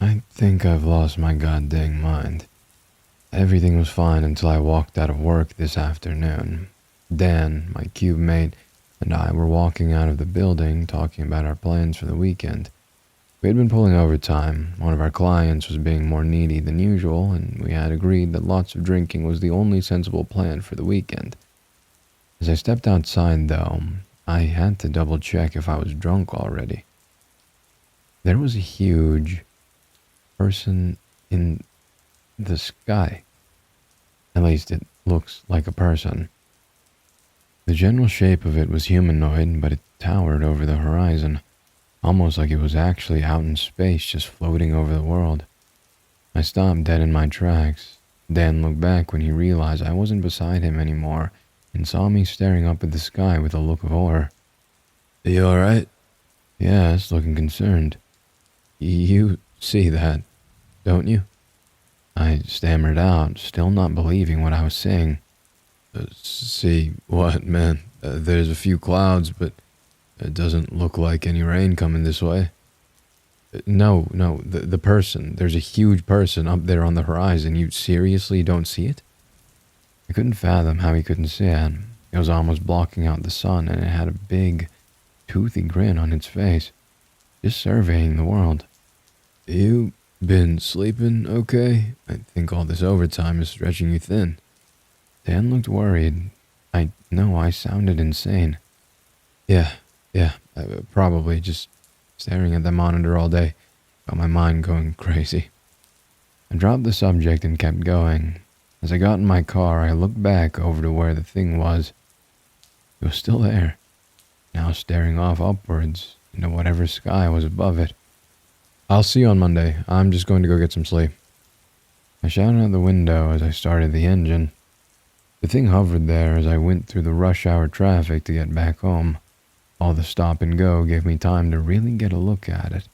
I think I've lost my goddamn mind. Everything was fine until I walked out of work this afternoon. Dan, my cube mate, and I were walking out of the building talking about our plans for the weekend. We had been pulling overtime. One of our clients was being more needy than usual, and we had agreed that lots of drinking was the only sensible plan for the weekend. As I stepped outside, though, I had to double check if I was drunk already. There was a huge person in the sky. At least it looks like a person. The general shape of it was humanoid, but it towered over the horizon, almost like it was actually out in space just floating over the world. I stopped dead in my tracks. Dan looked back when he realized I wasn't beside him anymore and saw me staring up at the sky with a look of horror. "Are you alright?" "Yes," looking concerned. "You see that, don't you?" I stammered out, still not believing what I was saying. "See what, man? There's a few clouds, but it doesn't look like any rain coming this way." No, the person. There's a huge person up there on the horizon. You seriously don't see it?" I couldn't fathom how he couldn't see it. It was almost blocking out the sun, and it had a big, toothy grin on its face, just surveying the world. "You been sleeping okay? I think all this overtime is stretching you thin." Dan looked worried. I know I sounded insane. Yeah, probably just staring at the monitor all day. Got my mind going crazy." I dropped the subject and kept going. As I got in my car, I looked back over to where the thing was. It was still there, now staring off upwards into whatever sky was above it. "I'll see you on Monday. I'm just going to go get some sleep." I shouted out the window as I started the engine. The thing hovered there as I went through the rush hour traffic to get back home. All the stop and go gave me time to really get a look at it.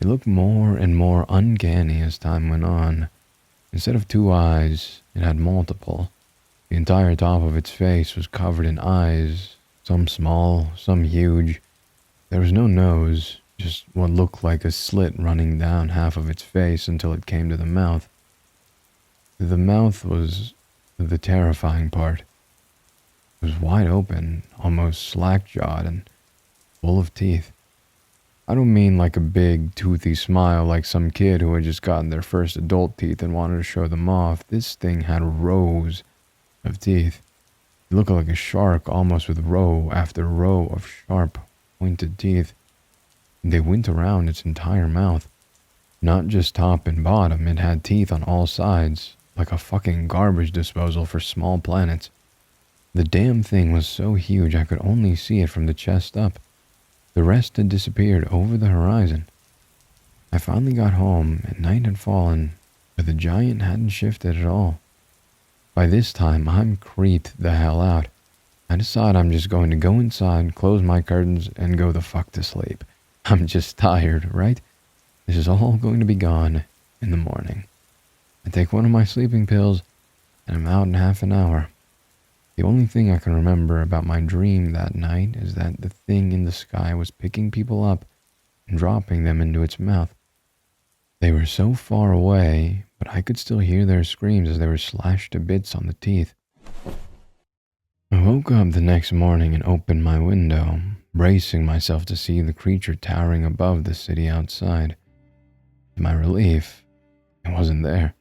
It looked more and more uncanny as time went on. Instead of 2 eyes, it had multiple. The entire top of its face was covered in eyes, some small, some huge. There was no nose, just what looked like a slit running down half of its face until it came to the mouth. The mouth was the terrifying part. It was wide open, almost slack-jawed, and full of teeth. I don't mean like a big, toothy smile like some kid who had just gotten their first adult teeth and wanted to show them off. This thing had rows of teeth. It looked like a shark, almost with row after row of sharp, pointed teeth. They went around its entire mouth. Not just top and bottom, it had teeth on all sides, like a fucking garbage disposal for small planets. The damn thing was so huge I could only see it from the chest up. The rest had disappeared over the horizon. I finally got home, and night had fallen, but the giant hadn't shifted at all. By this time, I'm creeped the hell out. I decide I'm just going to go inside, close my curtains, and go the fuck to sleep. I'm just tired, right? This is all going to be gone in the morning. I take one of my sleeping pills, and I'm out in half an hour. The only thing I can remember about my dream that night is that the thing in the sky was picking people up and dropping them into its mouth. They were so far away, but I could still hear their screams as they were slashed to bits on the teeth. I woke up the next morning and opened my window, bracing myself to see the creature towering above the city outside. To my relief, it wasn't there.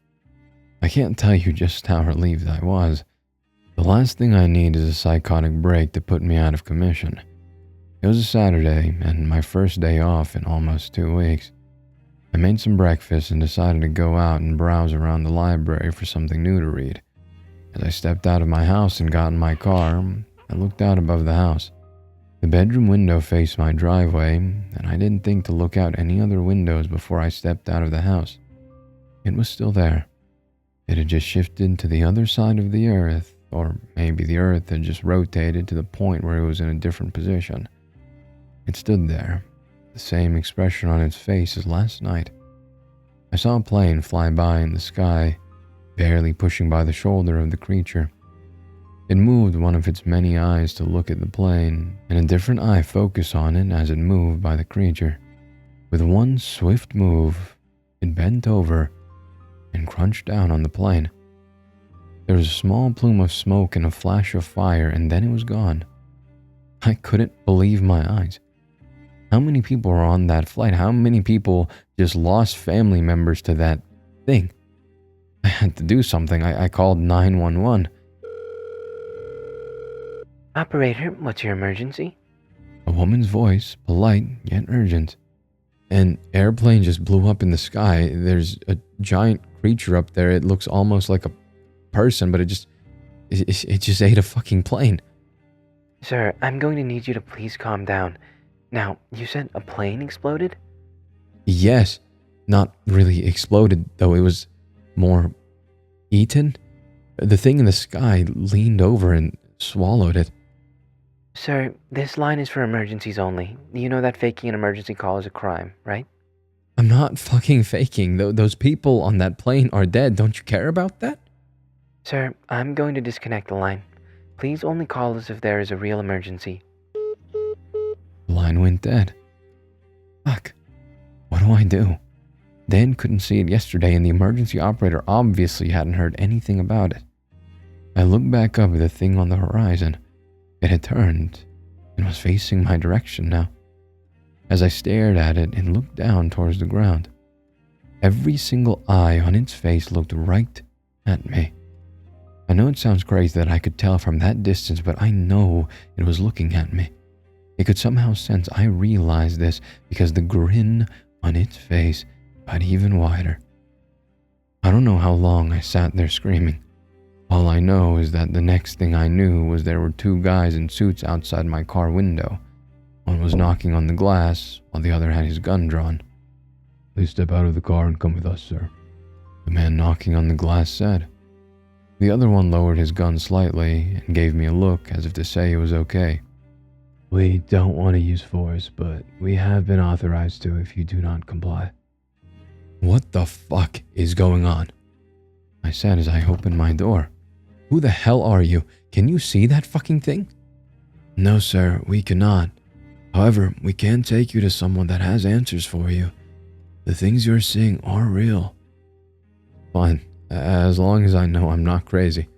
I can't tell you just how relieved I was. The last thing I need is a psychotic break to put me out of commission. It was a Saturday, and my first day off in almost 2 weeks. I made some breakfast and decided to go out and browse around the library for something new to read. As I stepped out of my house and got in my car, I looked out above the house. The bedroom window faced my driveway, and I didn't think to look out any other windows before I stepped out of the house. It was still there. It had just shifted to the other side of the earth, or maybe the earth had just rotated to the point where it was in a different position. It stood there, the same expression on its face as last night. I saw a plane fly by in the sky, barely pushing by the shoulder of the creature. It moved one of its many eyes to look at the plane, and a different eye focused on it as it moved by the creature. With one swift move, It bent over and crunched down on the plane. There was a small plume of smoke and a flash of fire, and then it was gone. I couldn't believe my eyes. How many people were on that flight? How many people just lost family members to that thing? I had to do something. I called 911. Operator, what's your emergency? A woman's voice, polite yet urgent. An airplane just blew up in the sky. There's a giant creature up there. It looks almost like a person, but it just ate a fucking plane. Sir, I'm going to need you to please calm down. Now, you said a plane exploded? Yes, not really exploded, though. It was more eaten. The thing in the sky leaned over and swallowed it. Sir, this line is for emergencies only. You know that faking an emergency call is a crime, right? I'm not fucking faking. Those people on that plane are dead. Don't you care about that? Sir, I'm going to disconnect the line. Please only call us if there is a real emergency. The line went dead. Fuck. What do I do? Dan couldn't see it yesterday, and the emergency operator obviously hadn't heard anything about it. I looked back up at the thing on the horizon. It had turned and was facing my direction now. As I stared at it and looked down towards the ground, every single eye on its face looked right at me. I know it sounds crazy that I could tell from that distance, but I know it was looking at me. It could somehow sense I realized this because the grin on its face got even wider. I don't know how long I sat there screaming. All I know is that the next thing I knew was there were two guys in suits outside my car window. One was knocking on the glass, while the other had his gun drawn. "Please step out of the car and come with us, sir," the man knocking on the glass said. The other one lowered his gun slightly and gave me a look as if to say it was okay. "We don't want to use force, but we have been authorized to if you do not comply." What the fuck is going on? I said as I opened my door. Who the hell are you? Can you see that fucking thing? No, sir, we cannot. However, we can take you to someone that has answers for you. The things you're seeing are real. Fine, as long as I know I'm not crazy.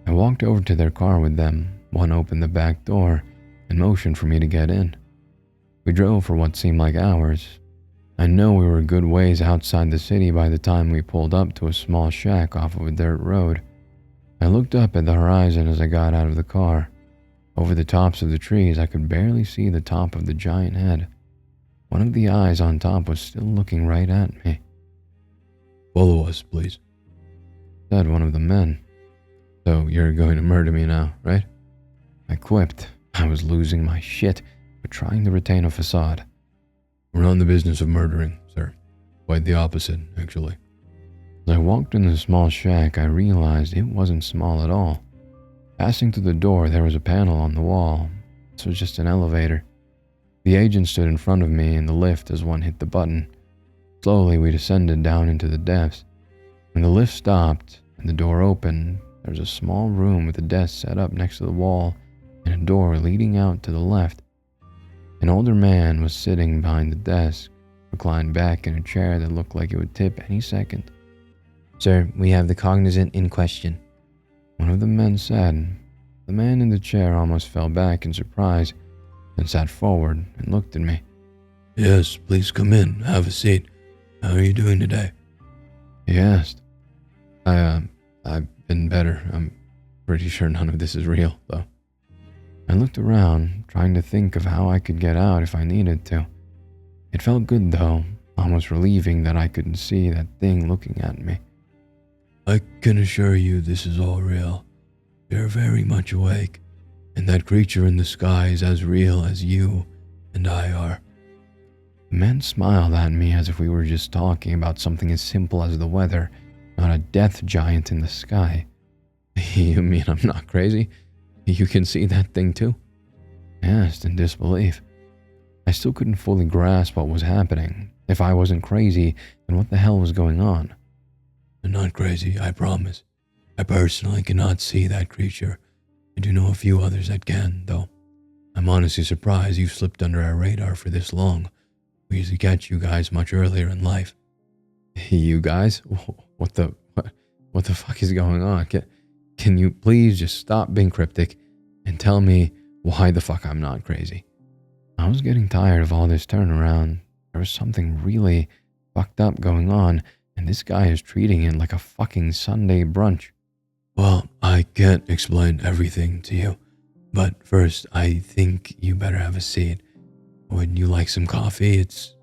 I walked over to their car with them. One opened the back door and motioned for me to get in. We drove for what seemed like hours. I know we were a good ways outside the city by the time we pulled up to a small shack off of a dirt road. I looked up at the horizon as I got out of the car. Over the tops of the trees, I could barely see the top of the giant head. One of the eyes on top was still looking right at me. "Follow us, please," said one of the men. "So you're going to murder me now, right?" I quipped. I was losing my shit, but trying to retain a facade. "We're not in the business of murdering, sir. Quite the opposite, actually." As I walked in the small shack, I realized it wasn't small at all. Passing through the door, there was a panel on the wall. This was just an elevator. The agent stood in front of me in the lift as one hit the button. Slowly, we descended down into the depths. When the lift stopped and the door opened, there was a small room with a desk set up next to the wall and a door leading out to the left. An older man was sitting behind the desk, reclined back in a chair that looked like it would tip any second. "Sir, we have the cognizant in question," one of the men said. The man in the chair almost fell back in surprise and sat forward and looked at me. "Yes, please come in. Have a seat. How are you doing today?" He asked. I've been better. I'm pretty sure none of this is real, though." I looked around, trying to think of how I could get out if I needed to. It felt good, though, almost relieving that I couldn't see that thing looking at me. "I can assure you this is all real. You're very much awake, and that creature in the sky is as real as you and I are." The man smiled at me as if we were just talking about something as simple as the weather, not a death giant in the sky. "You mean I'm not crazy? You can see that thing too?" I asked in disbelief. I still couldn't fully grasp what was happening. If I wasn't crazy, then what the hell was going on? "I'm not crazy, I promise. I personally cannot see that creature. I do know a few others that can, though. I'm honestly surprised you've slipped under our radar for this long. We usually catch you guys much earlier in life." You guys? What the fuck is going on? Can you please just stop being cryptic and tell me why the fuck I'm not crazy? I was getting tired of all this turnaround. There was something really fucked up going on, and this guy is treating it like a fucking Sunday brunch. Well, I can't explain everything to you, but first I think you better have a seat. Would you like some coffee? It's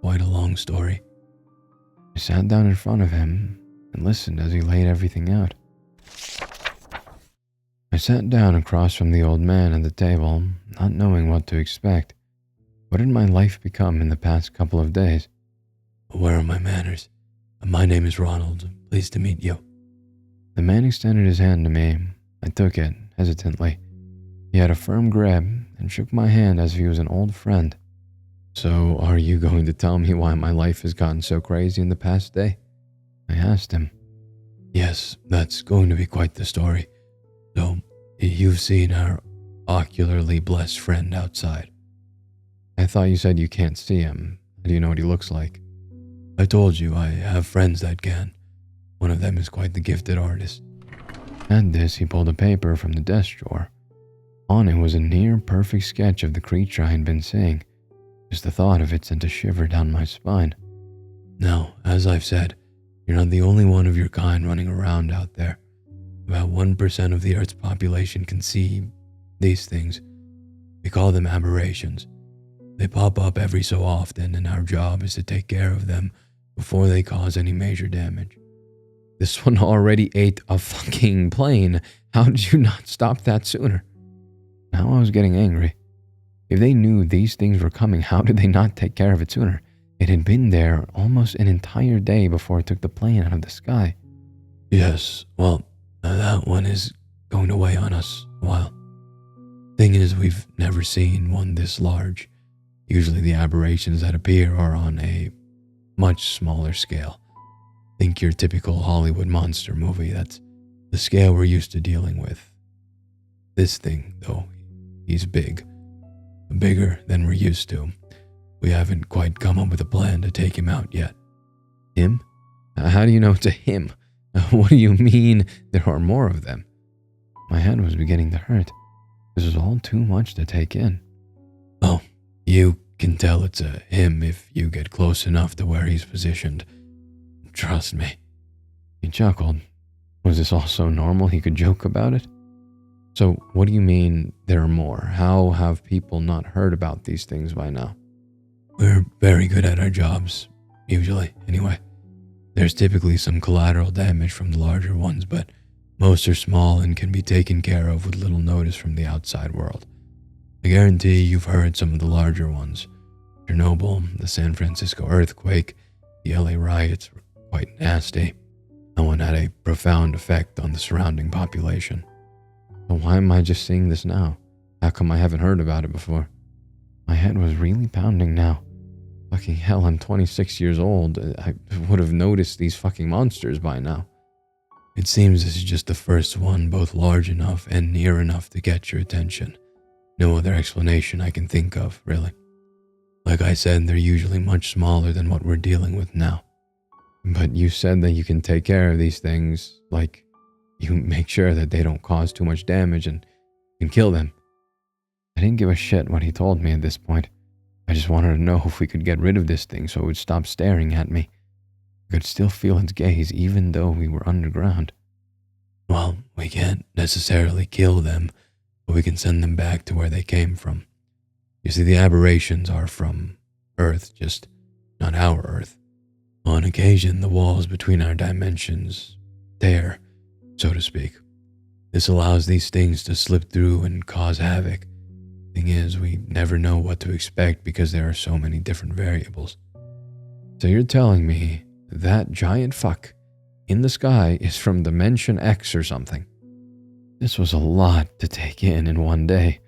quite a long story. I sat down in front of him and listened as he laid everything out. I sat down across from the old man at the table, not knowing what to expect. What had my life become in the past couple of days? Where are my manners? My name is Ronald. Pleased to meet you. The man extended his hand to me. I took it, hesitantly. He had a firm grip and shook my hand as if he was an old friend. So, are you going to tell me why my life has gotten so crazy in the past day? I asked him. Yes, that's going to be quite the story. So, you've seen our ocularly blessed friend outside. I thought you said you can't see him. How do you know what he looks like? I told you I have friends that can. One of them is quite the gifted artist. At this, he pulled a paper from the desk drawer. On it was a near-perfect sketch of the creature I had been seeing. Just the thought of it sent a shiver down my spine. Now, as I've said, you're not the only one of your kind running around out there. About 1% of the Earth's population can see these things. We call them aberrations. They pop up every so often, and our job is to take care of them before they cause any major damage. This one already ate a fucking plane. How did you not stop that sooner? Now I was getting angry. If they knew these things were coming, how did they not take care of it sooner? It had been there almost an entire day before it took the plane out of the sky. Yes, well, that one is going to weigh on us a while. Thing is, we've never seen one this large. Usually the aberrations that appear are on a much smaller scale. Think your typical Hollywood monster movie. That's the scale we're used to dealing with. This thing, though, he's big. Bigger than we're used to. We haven't quite come up with a plan to take him out yet. Him? How do you know it's a him? What do you mean there are more of them? My head was beginning to hurt. This was all too much to take in. Oh, you can tell it's a him if you get close enough to where he's positioned. Trust me. He chuckled. Was this all so normal he could joke about it? So, what do you mean there are more? How have people not heard about these things by now? We're very good at our jobs, usually, anyway. There's typically some collateral damage from the larger ones, but most are small and can be taken care of with little notice from the outside world. I guarantee you've heard some of the larger ones. Chernobyl, the San Francisco earthquake, the LA riots were quite nasty. That one had a profound effect on the surrounding population. So why am I just seeing this now? How come I haven't heard about it before? My head was really pounding now. Fucking hell, I'm 26 years old. I would have noticed these fucking monsters by now. It seems this is just the first one, both large enough and near enough to get your attention. No other explanation I can think of, really. Like I said, they're usually much smaller than what we're dealing with now. But you said that you can take care of these things, like you make sure that they don't cause too much damage and can kill them. I didn't give a shit what he told me at this point. I just wanted to know if we could get rid of this thing so it would stop staring at me. I could still feel its gaze even though we were underground. Well, we can't necessarily kill them, but we can send them back to where they came from. You see, the aberrations are from Earth, just not our Earth. On occasion, the walls between our dimensions tear, so to speak. This allows these things to slip through and cause havoc. Thing is, we never know what to expect because there are so many different variables. So you're telling me that giant fuck in the sky is from Dimension X or something? This was a lot to take in one day.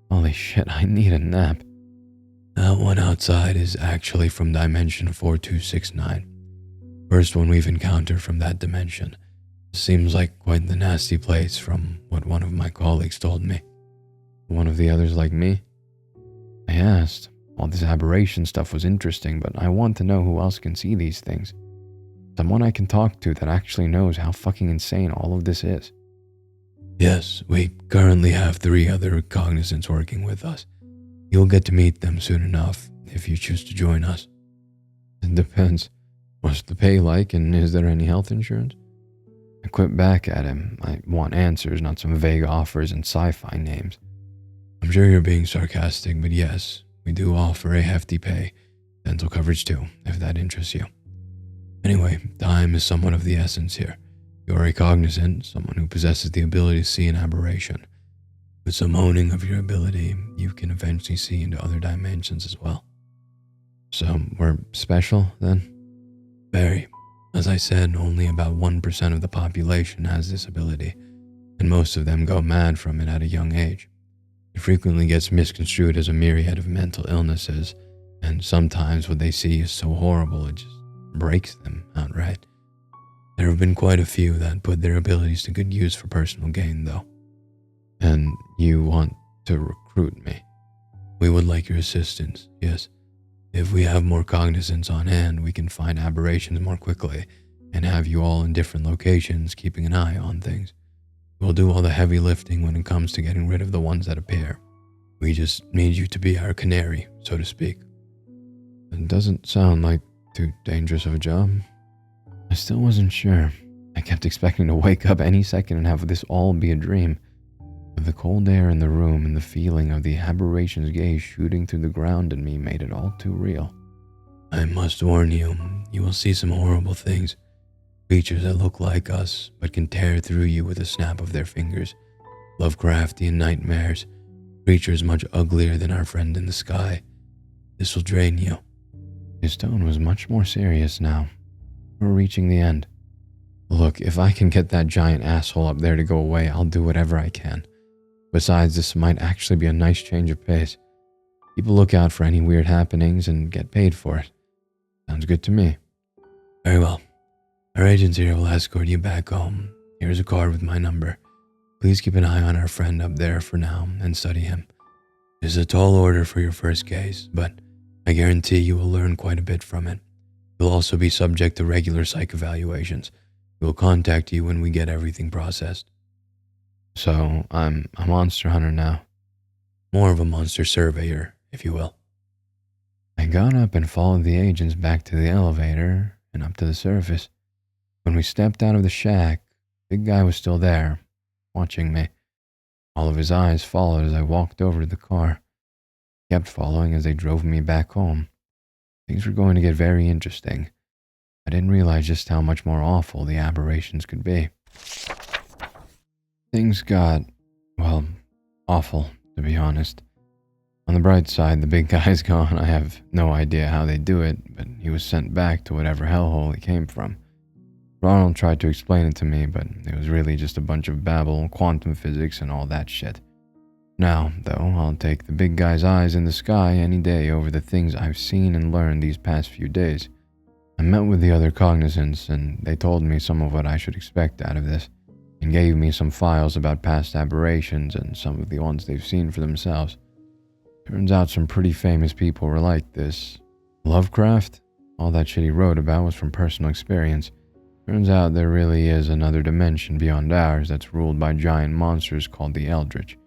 Holy shit, I need a nap. That one outside is actually from Dimension 4269. First one we've encountered from that dimension. Seems like quite the nasty place from what one of my colleagues told me. One of the others like me? I asked. All this aberration stuff was interesting, but I want to know who else can see these things. Someone I can talk to that actually knows how fucking insane all of this is. Yes, we currently have 3 other cognizants working with us. You'll get to meet them soon enough if you choose to join us. It depends. What's the pay like, and is there any health insurance? I quit back at him. I want answers, not some vague offers and sci-fi names. I'm sure you're being sarcastic, but yes, we do offer a hefty pay. Dental coverage too, if that interests you. Anyway, time is somewhat of the essence here. You're a cognizant, someone who possesses the ability to see an aberration. With some honing of your ability, you can eventually see into other dimensions as well. So, we're special, then? Very. As I said, only about 1% of the population has this ability, and most of them go mad from it at a young age. It frequently gets misconstrued as a myriad of mental illnesses, and sometimes what they see is so horrible it just breaks them outright. There have been quite a few that put their abilities to good use for personal gain, though. And you want to recruit me? We would like your assistance, yes. If we have more cognizance on hand, we can find aberrations more quickly and have you all in different locations keeping an eye on things. We'll do all the heavy lifting when it comes to getting rid of the ones that appear. We just need you to be our canary, so to speak. It doesn't sound like too dangerous of a job. I still wasn't sure. I kept expecting to wake up any second and have this all be a dream. But the cold air in the room and the feeling of the aberration's gaze shooting through the ground in me made it all too real. I must warn you, you will see some horrible things. Creatures that look like us, but can tear through you with a snap of their fingers. Lovecraftian nightmares. Creatures much uglier than our friend in the sky. This will drain you. His tone was much more serious now. We're reaching the end. Look, if I can get that giant asshole up there to go away, I'll do whatever I can. Besides, this might actually be a nice change of pace. People look out for any weird happenings and get paid for it. Sounds good to me. Very well. Our agents here will escort you back home. Here's a card with my number. Please keep an eye on our friend up there for now and study him. It's a tall order for your first case, but I guarantee you will learn quite a bit from it. You'll also be subject to regular psych evaluations. We'll contact you when we get everything processed. So, I'm a monster hunter now. More of a monster surveyor, if you will. I got up and followed the agents back to the elevator and up to the surface. When we stepped out of the shack, the big guy was still there, watching me. All of his eyes followed as I walked over to the car. He kept following as they drove me back home. Things were going to get very interesting. I didn't realize just how much more awful the aberrations could be. Things got, well, awful, to be honest. On the bright side, the big guy's gone. I have no idea how they do it, but he was sent back to whatever hellhole he came from. Ronald tried to explain it to me, but it was really just a bunch of babble, quantum physics, and all that shit. Now, though, I'll take the big guy's eyes in the sky any day over the things I've seen and learned these past few days. I met with the other cognizants, and they told me some of what I should expect out of this, and gave me some files about past aberrations and some of the ones they've seen for themselves. Turns out some pretty famous people were like this. Lovecraft? All that shit he wrote about was from personal experience. Turns out there really is another dimension beyond ours that's ruled by giant monsters called the Eldritch.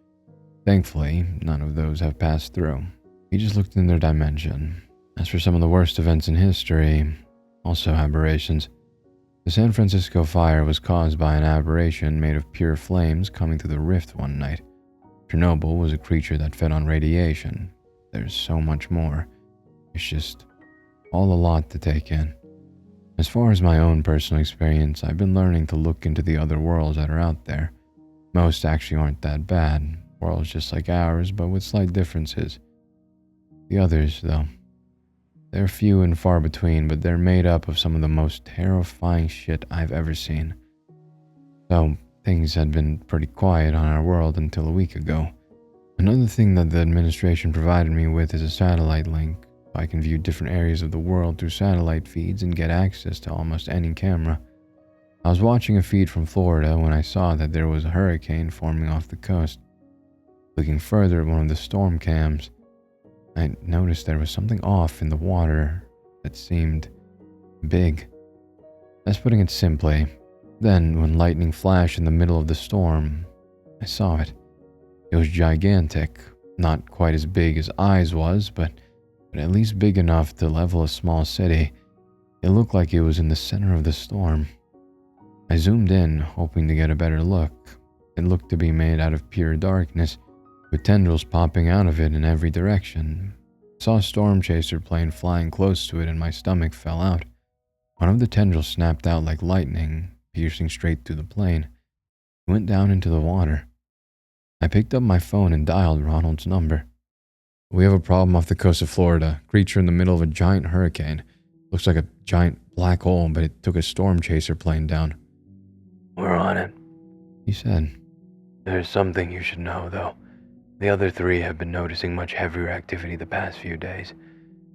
Thankfully, none of those have passed through. He just looked in their dimension. As for some of the worst events in history, also aberrations. The San Francisco fire was caused by an aberration made of pure flames coming through the rift one night. Chernobyl was a creature that fed on radiation. There's so much more. It's just all a lot to take in. As far as my own personal experience, I've been learning to look into the other worlds that are out there. Most actually aren't that bad. Worlds just like ours, but with slight differences. The others, though. They're few and far between, but they're made up of some of the most terrifying shit I've ever seen. So, things had been pretty quiet on our world until a week ago. Another thing that the administration provided me with is a satellite link. I can view different areas of the world through satellite feeds and get access to almost any camera. I was watching a feed from Florida when I saw that there was a hurricane forming off the coast. Looking further at one of the storm cams, I noticed there was something off in the water that seemed big. That's putting it simply. Then, when lightning flashed in the middle of the storm, I saw it. It was gigantic, not quite as big as Eyes was, but at least big enough to level a small city. It looked like it was in the center of the storm. I zoomed in, hoping to get a better look. It looked to be made out of pure darkness, with tendrils popping out of it in every direction. I saw a storm chaser plane flying close to it and my stomach fell out. One of the tendrils snapped out like lightning, piercing straight through the plane. It went down into the water. I picked up my phone and dialed Ronald's number. "We have a problem off the coast of Florida. Creature in the middle of a giant hurricane. Looks like a giant black hole, but it took a storm chaser plane down." "We're on it," he said. "There's something you should know, though. The other 3 have been noticing much heavier activity the past few days.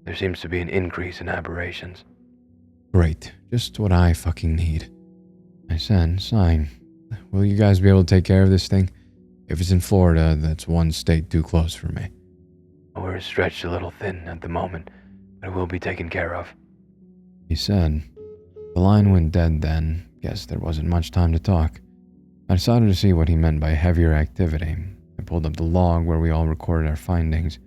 There seems to be an increase in aberrations." "Great. Just what I fucking need," I said, sighing. "Will you guys be able to take care of this thing? If it's in Florida, that's one state too close for me." "We're stretched a little thin at the moment, but it will be taken care of," he said. The line went dead then. Guess there wasn't much time to talk. I decided to see what he meant by heavier activity. I pulled up the log where we all recorded our findings.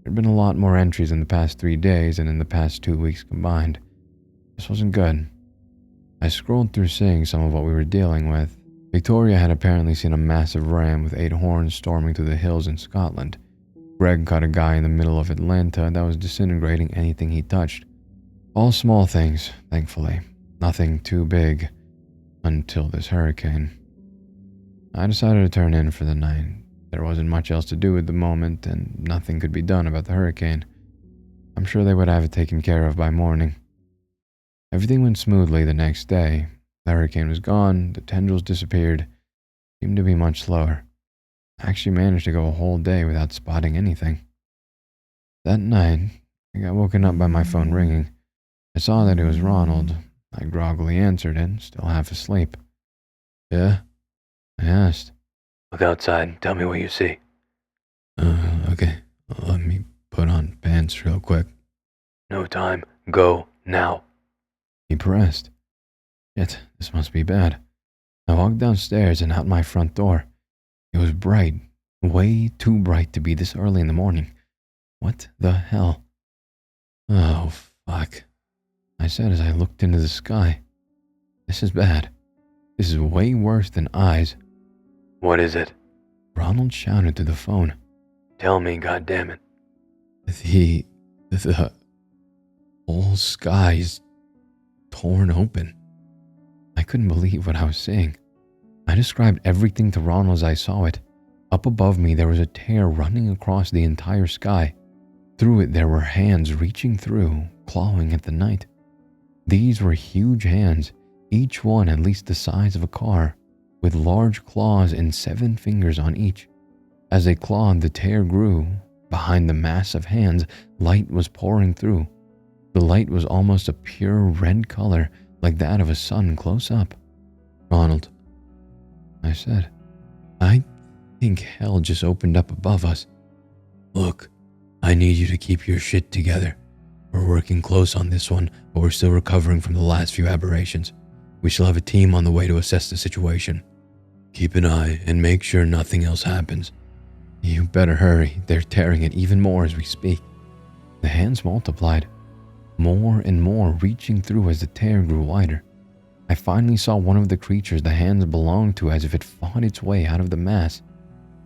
There had been a lot more entries in the past 3 days than in the past 2 weeks combined. This wasn't good. I scrolled through seeing some of what we were dealing with. Victoria had apparently seen a massive ram with 8 horns storming through the hills in Scotland. Greg caught a guy in the middle of Atlanta that was disintegrating anything he touched. All small things, thankfully. Nothing too big. Until this hurricane. I decided to turn in for the night. There wasn't much else to do at the moment, and nothing could be done about the hurricane. I'm sure they would have it taken care of by morning. Everything went smoothly the next day. The hurricane was gone, the tendrils disappeared. Seemed to be much slower. I actually managed to go a whole day without spotting anything. That night, I got woken up by my phone ringing. I saw that it was Ronald. I groggily answered it, still half asleep. "Yeah?" I asked. "Look outside. Tell me what you see." Okay. Let me put on pants real quick." "No time. Go now." He pressed. Shit, this must be bad. I walked downstairs and out my front door. It was bright. Way too bright to be this early in the morning. What the hell? "Oh, fuck," I said as I looked into the sky. "This is bad. This is way worse than Eyes." "What is it?" Ronald shouted through the phone. "Tell me, goddammit." The whole sky is torn open." I couldn't believe what I was seeing. I described everything to Ronald as I saw it. Up above me there was a tear running across the entire sky. Through it there were hands reaching through, clawing at the night. These were huge hands, each one at least the size of a car, with large claws and 7 fingers on each. As they clawed, the tear grew. Behind the mass of hands, light was pouring through. The light was almost a pure red color, like that of a sun close up. "Ronald," I said, "I think hell just opened up above us. Look, I need you to keep your shit together. We're working close on this one, but we're still recovering from the last few aberrations. We shall have a team on the way to assess the situation. Keep an eye and make sure nothing else happens." "You better hurry. They're tearing it even more as we speak." The hands multiplied, more and more reaching through as the tear grew wider. I finally saw one of the creatures the hands belonged to as if it fought its way out of the mass.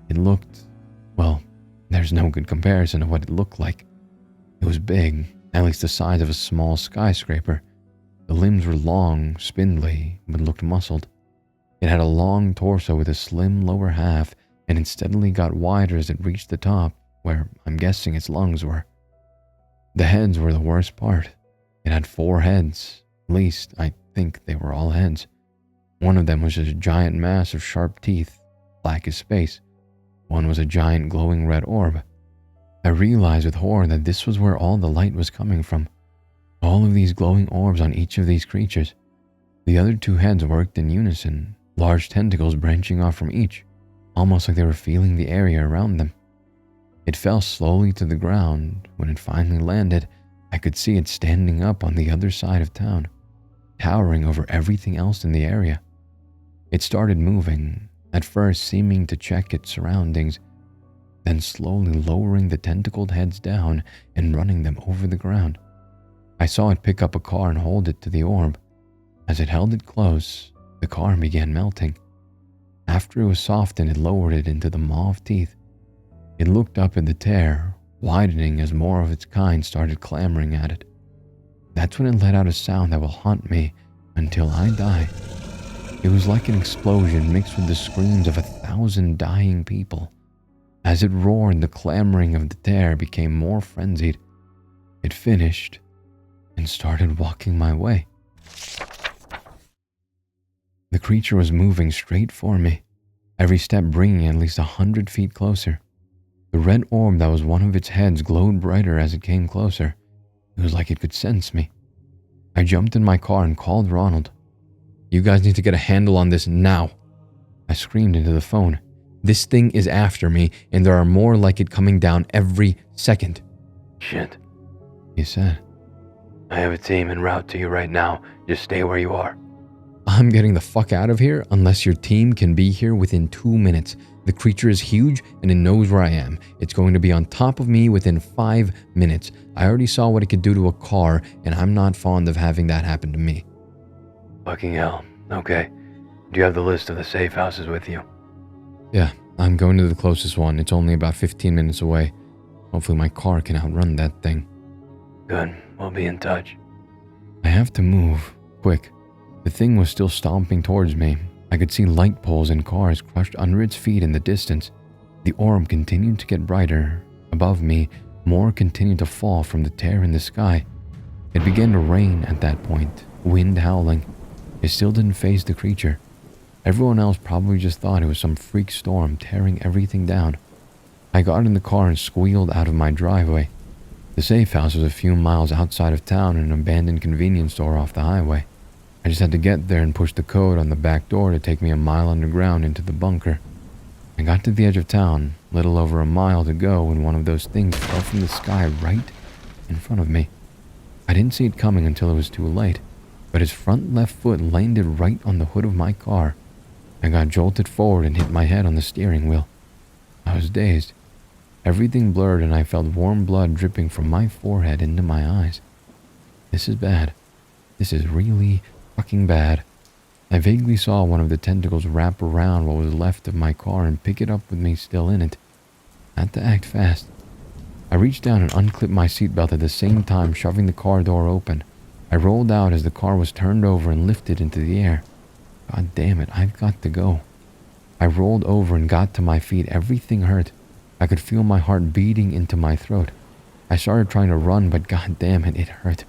It looked, well, there's no good comparison of what it looked like. It was big, at least the size of a small skyscraper. The limbs were long, spindly, but looked muscled. It had a long torso with a slim lower half, and it steadily got wider as it reached the top, where I'm guessing its lungs were. The heads were the worst part. It had 4 heads. At least, I think they were all heads. One of them was just a giant mass of sharp teeth, black as space. One was a giant glowing red orb. I realized with horror that this was where all the light was coming from. All of these glowing orbs on each of these creatures. The other 2 heads worked in unison, large tentacles branching off from each, almost like they were feeling the area around them. It fell slowly to the ground. When it finally landed, I could see it standing up on the other side of town, towering over everything else in the area. It started moving, at first seeming to check its surroundings, then slowly lowering the tentacled heads down and running them over the ground. I saw it pick up a car and hold it to the orb. As it held it close, the car began melting. After it was softened, it lowered it into the maw of teeth. It looked up at the tear, widening as more of its kind started clamoring at it. That's when it let out a sound that will haunt me until I die. It was like an explosion mixed with the screams of 1,000 dying people. As it roared, the clamoring of the tear became more frenzied. It finished and started walking my way. The creature was moving straight for me, every step bringing at least 100 feet closer. The red orb that was one of its heads glowed brighter as it came closer. It was like it could sense me. I jumped in my car and called Ronald. "You guys need to get a handle on this now," I screamed into the phone. "This thing is after me, and there are more like it coming down every second." "Shit," he said. "I have a team en route to you right now. Just stay where you are." "I'm getting the fuck out of here unless your team can be here within 2 minutes. The creature is huge and it knows where I am. It's going to be on top of me within 5 minutes. I already saw what it could do to a car, and I'm not fond of having that happen to me." "Fucking hell. Okay. Do you have the list of the safe houses with you?" "Yeah, I'm going to the closest one. It's only about 15 minutes away. Hopefully my car can outrun that thing." "Good. We'll be in touch." I have to move, quick. The thing was still stomping towards me. I could see light poles and cars crushed under its feet in the distance. The orb continued to get brighter. Above me, more continued to fall from the tear in the sky. It began to rain at that point, wind howling. It still didn't faze the creature. Everyone else probably just thought it was some freak storm tearing everything down. I got in the car and squealed out of my driveway. The safe house was a few miles outside of town in an abandoned convenience store off the highway. I just had to get there and push the code on the back door to take me a mile underground into the bunker. I got to the edge of town, little over a mile to go, when one of those things fell from the sky right in front of me. I didn't see it coming until it was too late, but its front left foot landed right on the hood of my car. I got jolted forward and hit my head on the steering wheel. I was dazed. Everything blurred and I felt warm blood dripping from my forehead into my eyes. This is bad. This is really fucking bad. I vaguely saw one of the tentacles wrap around what was left of my car and pick it up with me still in it. I had to act fast. I reached down and unclipped my seatbelt at the same time, shoving the car door open. I rolled out as the car was turned over and lifted into the air. God damn it, I've got to go. I rolled over and got to my feet. Everything hurt. I could feel my heart beating into my throat. I started trying to run, but god damn it, it hurt.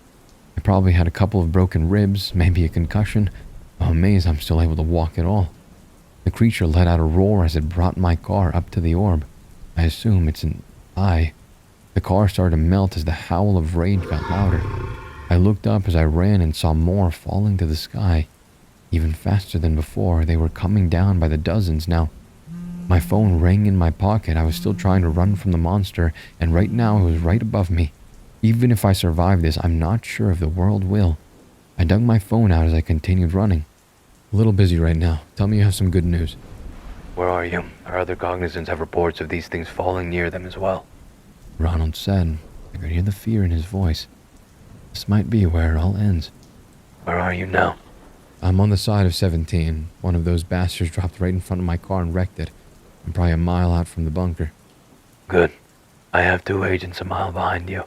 I probably had a couple of broken ribs, maybe a concussion. I'm amazed I'm still able to walk at all. The creature let out a roar as it brought my car up to the orb. I assume it's an eye. The car started to melt as the howl of rage got louder. I looked up as I ran and saw more falling to the sky. Even faster than before, they were coming down by the dozens now. My phone rang in my pocket. I was still trying to run from the monster, and right now it was right above me. Even if I survive this, I'm not sure if the world will. I dug my phone out as I continued running. "A little busy right now. Tell me you have some good news." "Where are you? Our other cognizants have reports of these things falling near them as well." Ronald said. I could hear the fear in his voice. This might be where it all ends. "Where are you now?" "I'm on the side of 17. One of those bastards dropped right in front of my car and wrecked it. I'm probably a mile out from the bunker." "Good. I have 2 agents a mile behind you.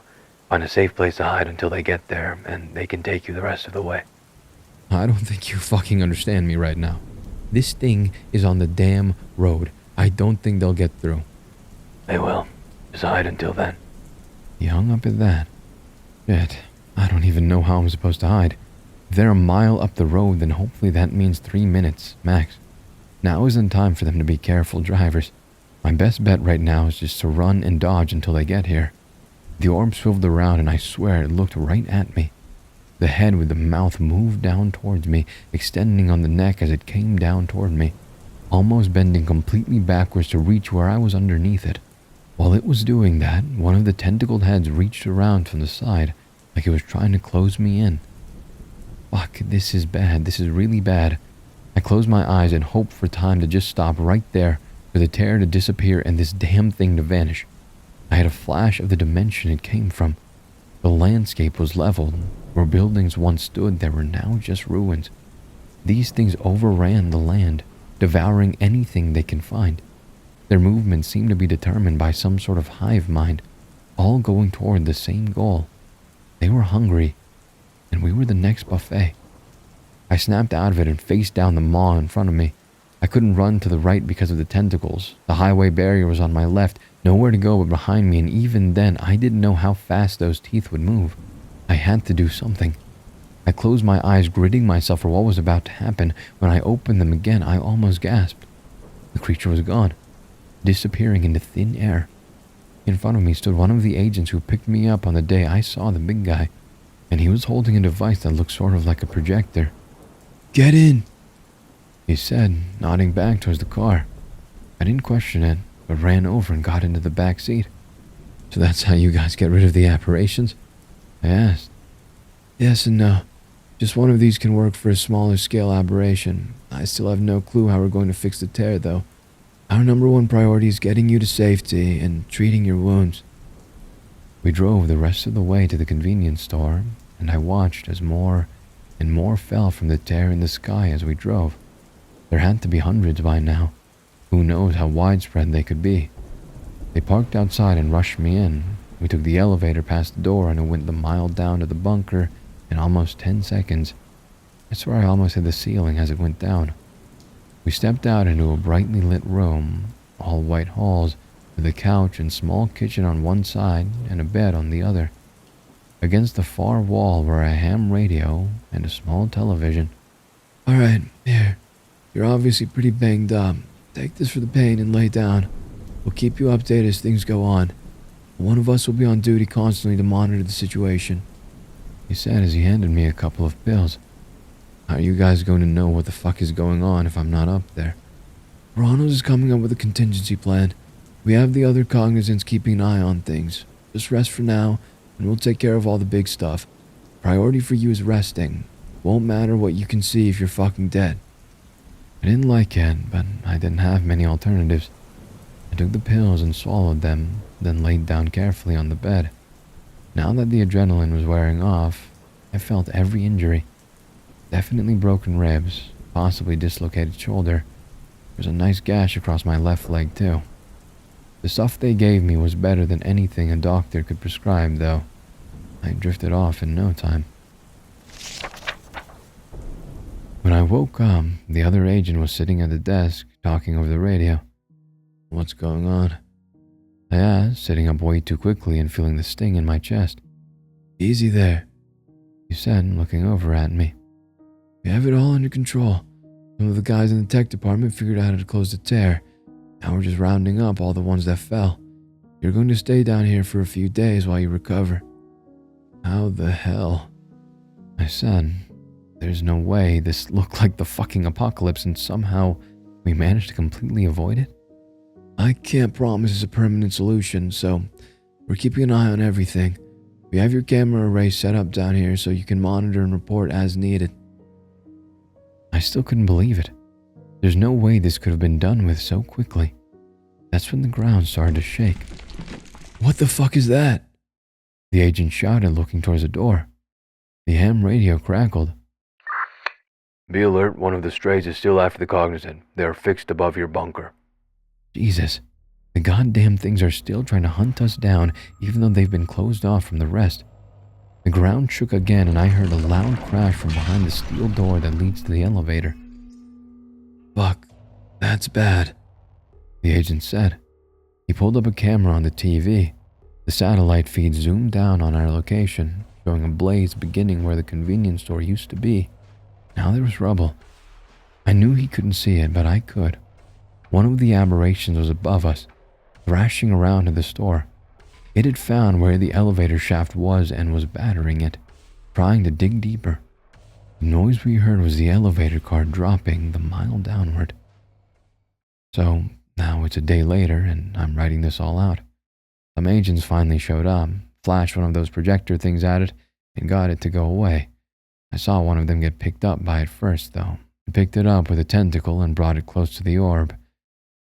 Find a safe place to hide until they get there, and they can take you the rest of the way." I don't think you fucking understand me right now. This thing is on the damn road. I don't think they'll get through. "They will. Just hide until then." He hung up at that. Shit, I don't even know how I'm supposed to hide. If they're a mile up the road, then hopefully that means 3 minutes, max. Now isn't time for them to be careful drivers. My best bet right now is just to run and dodge until they get here. The orb swiveled around and I swear it looked right at me. The head with the mouth moved down towards me, extending on the neck as it came down toward me, almost bending completely backwards to reach where I was underneath it. While it was doing that, one of the tentacled heads reached around from the side, like it was trying to close me in. Fuck, this is bad. This is really bad. I closed my eyes and hoped for time to just stop right there, for the tear to disappear and this damn thing to vanish. I had a flash of the dimension it came from. The landscape was leveled. Where buildings once stood, there were now just ruins. These things overran the land, devouring anything they can find. Their movements seemed to be determined by some sort of hive mind, all going toward the same goal. They were hungry, and we were the next buffet. I snapped out of it and faced down the maw in front of me. I couldn't run to the right because of the tentacles. The highway barrier was on my left, nowhere to go but behind me, and even then, I didn't know how fast those teeth would move. I had to do something. I closed my eyes, gritting myself for what was about to happen. When I opened them again, I almost gasped. The creature was gone, disappearing into thin air. In front of me stood one of the agents who picked me up on the day I saw the big guy, and he was holding a device that looked sort of like a projector. "Get in," he said, nodding back towards the car. I didn't question it, but ran over and got into the back seat. "So that's how you guys get rid of the aberrations?" I asked. "Yes and no. Just one of these can work for a smaller scale aberration. I still have no clue how we're going to fix the tear, though. Our number one priority is getting you to safety and treating your wounds." We drove the rest of the way to the convenience store, and I watched as more and more fell from the tear in the sky as we drove. There had to be hundreds by now. Who knows how widespread they could be. They parked outside and rushed me in. We took the elevator past the door and it went the mile down to the bunker in almost 10 seconds. I swear I almost hit the ceiling as it went down. We stepped out into a brightly lit room, all white halls, with a couch and small kitchen on one side and a bed on the other. Against the far wall were a ham radio and a small television. "Alright, here. You're obviously pretty banged up. Take this for the pain and lay down. We'll keep you updated as things go on. One of us will be on duty constantly to monitor the situation," he said as he handed me a couple of pills. "How are you guys going to know what the fuck is going on if I'm not up there?" "Ronald is coming up with a contingency plan. We have the other cognizants keeping an eye on things. Just rest for now, and we'll take care of all the big stuff. Priority for you is resting. Won't matter what you can see if you're fucking dead." I didn't like it, but I didn't have many alternatives. I took the pills and swallowed them, then laid down carefully on the bed. Now that the adrenaline was wearing off, I felt every injury. Definitely broken ribs, possibly dislocated shoulder. There was a nice gash across my left leg too. The stuff they gave me was better than anything a doctor could prescribe, though. I drifted off in no time. When I woke up, the other agent was sitting at the desk, talking over the radio. "What's going on?" I asked, sitting up way too quickly and feeling the sting in my chest. "Easy there," he said, looking over at me. "We have it all under control. Some of the guys in the tech department figured out how to close the tear. Now we're just rounding up all the ones that fell. You're going to stay down here for a few days while you recover." "How the hell?" I said. There's no way this looked like the fucking apocalypse and somehow we managed to completely avoid it. "I can't promise it's a permanent solution, so we're keeping an eye on everything. We have your camera array set up down here so you can monitor and report as needed." I still couldn't believe it. There's no way this could have been done with so quickly. That's when the ground started to shake. "What the fuck is that?" the agent shouted, looking towards the door. The ham radio crackled. "Be alert, one of the strays is still after the cognizant. They are fixed above your bunker." Jesus, the goddamn things are still trying to hunt us down even though they've been closed off from the rest. The ground shook again and I heard a loud crash from behind the steel door that leads to the elevator. "Fuck, that's bad," the agent said. He pulled up a camera on the TV. The satellite feed zoomed down on our location, showing a blaze beginning where the convenience store used to be. Now there was rubble. I knew he couldn't see it, but I could. One of the aberrations was above us, thrashing around to the store. It had found where the elevator shaft was and was battering it, trying to dig deeper. The noise we heard was the elevator car dropping the mile downward. So now it's a day later and I'm writing this all out. Some agents finally showed up, flashed one of those projector things at it, and got it to go away. I saw one of them get picked up by it first, though. It picked it up with a tentacle and brought it close to the orb.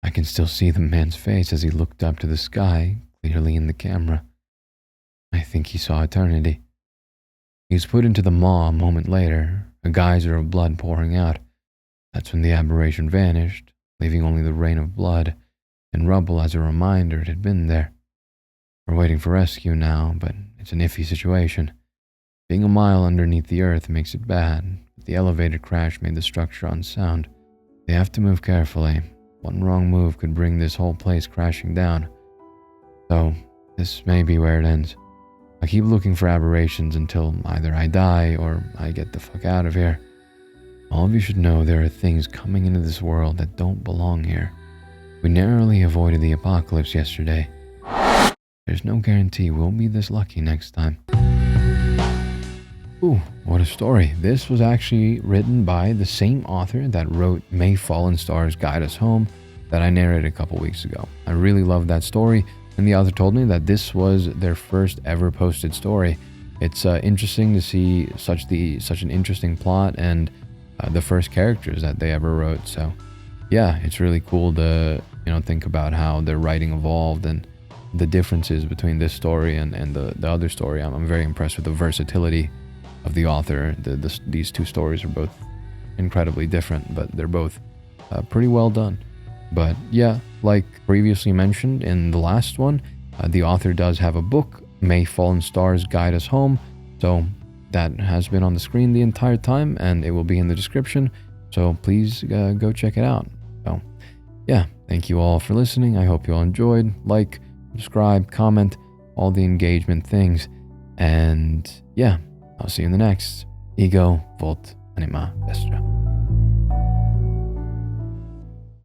I can still see the man's face as he looked up to the sky, clearly in the camera. I think he saw eternity. He was put into the maw a moment later, a geyser of blood pouring out. That's when the aberration vanished, leaving only the rain of blood and rubble as a reminder it had been there. We're waiting for rescue now, but it's an iffy situation. Being a mile underneath the earth makes it bad, but the elevator crash made the structure unsound. They have to move carefully. One wrong move could bring this whole place crashing down. So, this may be where it ends. I keep looking for aberrations until either I die or I get the fuck out of here. All of you should know there are things coming into this world that don't belong here. We narrowly avoided the apocalypse yesterday. There's no guarantee we'll be this lucky next time. Ooh, what a story. This was actually written by the same author that wrote May Fallen Stars Guide Us Home that I narrated a couple weeks ago. I really loved that story, and the author told me that this was their first ever posted story. It's interesting to see such an interesting plot and the first characters that they ever wrote. So yeah, it's really cool to think about how their writing evolved and the differences between this story and the other story. I'm very impressed with the versatility of the author. These two stories are both incredibly different, but they're both pretty well done. But yeah, like previously mentioned in the last one, the author does have a book, May Fallen Stars Guide Us Home. So that has been on the screen the entire time, and it will be in the description. So please go check it out. So yeah, thank you all for listening. I hope you all enjoyed. Like, subscribe, comment, all the engagement things. And yeah, I'll see you in the next. Ego Volt Anima Vestra.